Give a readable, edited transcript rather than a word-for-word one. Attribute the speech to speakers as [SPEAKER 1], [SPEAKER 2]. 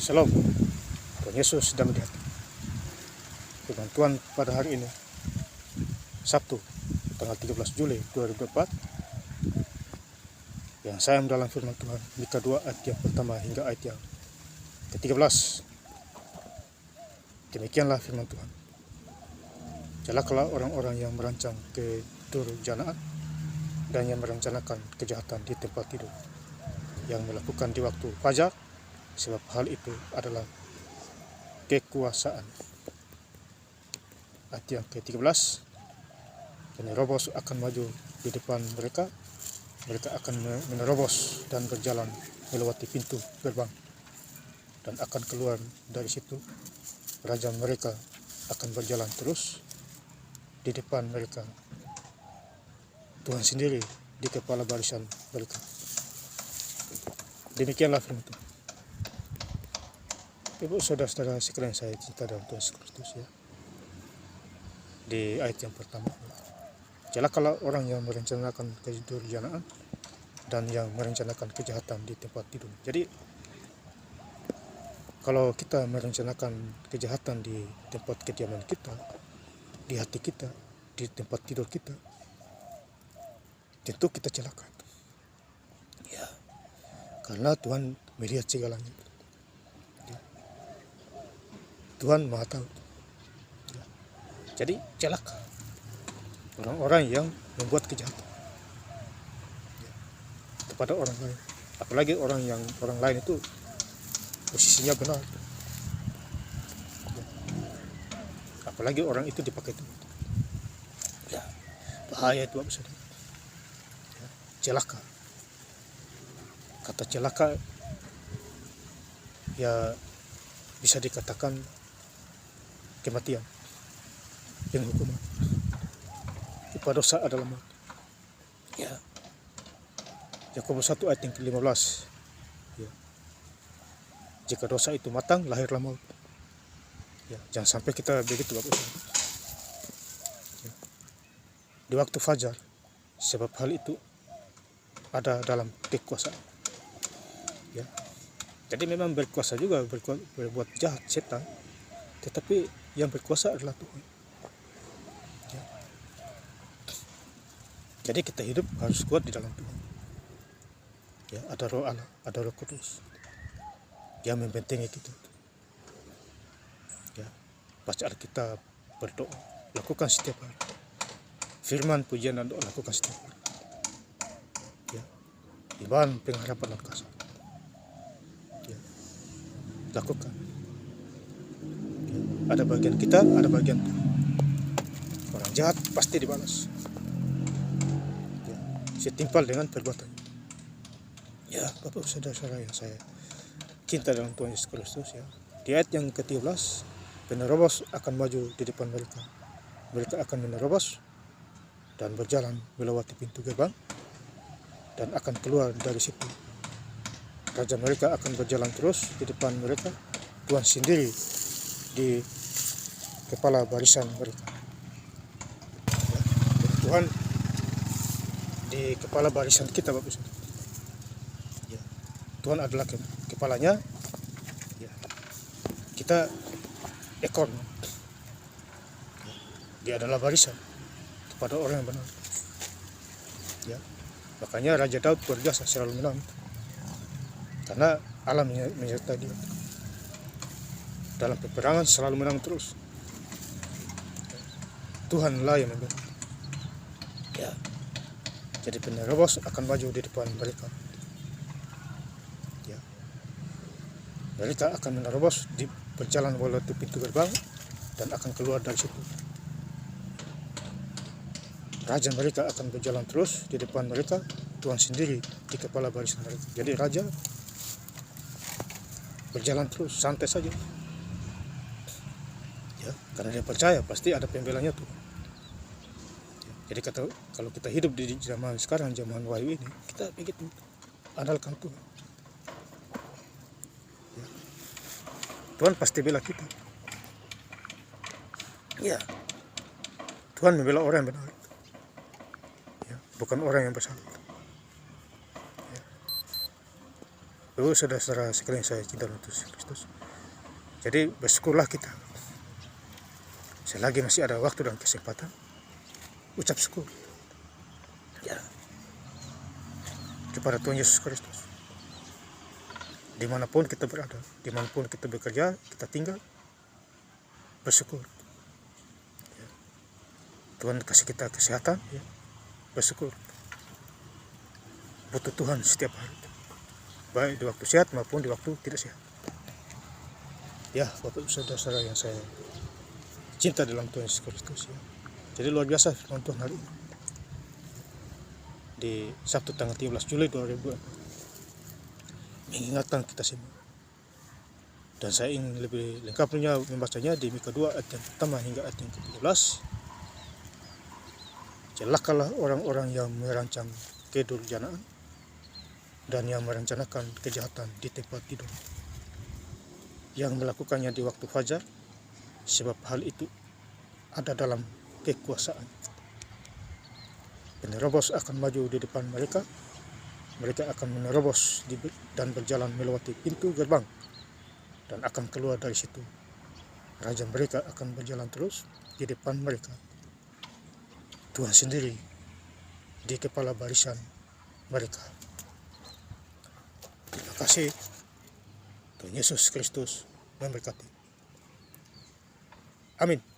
[SPEAKER 1] Shalom, Tuhan Yesus sedang melihat. Firman Tuhan pada hari ini, Sabtu, tanggal 13 Juli 2024, yang saya mendalam firman Tuhan, Mika 2 ayat yang pertama hingga ayat yang ke-13. Demikianlah firman Tuhan. Celakalah orang-orang yang merancang kedurjanaan dan yang merencanakan kejahatan di tempat tidur, yang melakukan di waktu fajar, sebab hal itu adalah kekuasaan. Ayat yang ke-13, penerobos akan maju di depan mereka, mereka akan menerobos dan berjalan melewati pintu gerbang, dan akan keluar dari situ. Raja mereka akan berjalan terus di depan mereka, Tuhan sendiri di kepala barisan mereka. Demikianlah firman Tuhan. Ibu saudara-saudara sekalian saya cinta dalam Tuhan Yesus Kristus, ya. Di ayat yang pertama, celakalah orang yang merencanakan kedurjanaan dan yang merencanakan kejahatan di tempat tidur. Jadi kalau kita merencanakan kejahatan di tempat kediaman kita, di hati kita, di tempat tidur kita, tentu kita celaka, ya, karena Tuhan melihat segalanya. Tuhan Maha Tahu. Jadi celaka orang-orang yang membuat kejahatan kepada orang lain, apalagi orang lain itu posisinya benar, apalagi orang itu dipakai Tuhan. Ya, bahaya itu, saudara. Ya, celaka. Kata celaka ya bisa dikatakan kematian, penghukuman. Upah dosa adalah maut. Ya. Yakobus 1 ayat yang ke-15. Ya. Jika dosa itu matang, lahirlah maut. Ya, jangan sampai kita begitu, Bapak Ibu. Ya. Di waktu fajar, sebab hal itu ada dalam kekuasaan. Ya. Jadi memang berkuasa juga berbuat jahat setan, tetapi yang berkuasa adalah Tuhan. Ya. Jadi kita hidup harus kuat di dalam Tuhan. Ya, ada Roh Allah, ada Roh Kudus yang membentengi kita. Ya, baca Alkitab, berdoa, lakukan setiap hari. Firman, pujian dan doa lakukan setiap hari. Ya, iman, pengharapan dan kasih. Ya, lakukan. Ada bagian kita, ada bagian Tuhan. Orang jahat pasti dibalas, ya, setimpal dengan perbuatannya. Ya, Bapak saudara-saudara yang saya cinta dalam Tuhan Yesus Kristus, ya. Di ayat yang ke-13, penerobos akan maju di depan mereka. Mereka akan menerobos dan berjalan melewati pintu gerbang dan akan keluar dari situ. Raja mereka akan berjalan terus di depan mereka, Tuhan sendiri di kepala barisan mereka. Ya, Tuhan di kepala barisan kita, Bapak Ibu. Ya, Tuhan adalah kepalanya. Ya, kita ekor. Ya, dia adalah barisan kepada orang yang benar. Ya, makanya Raja Daud berjasa selalu menang, karena Allah menyertai dia. Dalam peperangan selalu menang terus. Tuhanlah yang memberi. Ya. Jadi penerobos akan maju di depan mereka. Ya. Mereka akan menerobos di berjalan melewati pintu gerbang dan akan keluar dari situ. Raja mereka akan berjalan terus di depan mereka, Tuhan sendiri di kepala barisan mereka. Jadi raja berjalan terus santai saja. Ya, karena dia percaya pasti ada pembelanya Tuhan. Ya, jadi kalau kita hidup di zaman sekarang, zaman wahyu ini, kita begitu andalkan Tuhan. Ya, Tuhan pasti bela kita. Ya, Tuhan membela orang yang benar. Ya, bukan orang yang bersalah. Ya. Bapak saudara-saudara sekalian saya cinta dalam Yesus Kristus. Jadi bersyukurlah kita. Selagi masih ada waktu dan kesempatan, ucap syukur. Ya, kepada Tuhan Yesus Kristus. Dimanapun kita berada, dimanapun kita bekerja, kita tinggal, bersyukur. Ya. Tuhan kasih kita kesehatan, ya, bersyukur. Butuh Tuhan setiap hari, baik di waktu sehat maupun di waktu tidak sehat. Ya, Bapak saudara-saudara yang saya cinta dalam Tuhan Yesus Kristus. Ya. Jadi luar biasa firman Tuhan hari ini. Di Sabtu tanggal 13 Juli 2002 mengingatkan kita semua. Dan saya ingin lebih lengkapnya membacanya di Mika 2 ayat yang pertama hingga ayat yang ke-13. Celakalah orang-orang yang merancang kedurjanaan dan yang merencanakan kejahatan di tempat tidur, yang melakukannya di waktu fajar, sebab hal itu ada dalam kekuasaan. Penerobos akan maju di depan mereka. Mereka akan menerobos dan berjalan melewati pintu gerbang dan akan keluar dari situ. Raja mereka akan berjalan terus di depan mereka. Tuhan sendiri di kepala barisan mereka. Terima kasih. Tuhan Yesus Kristus memberkati. Amin.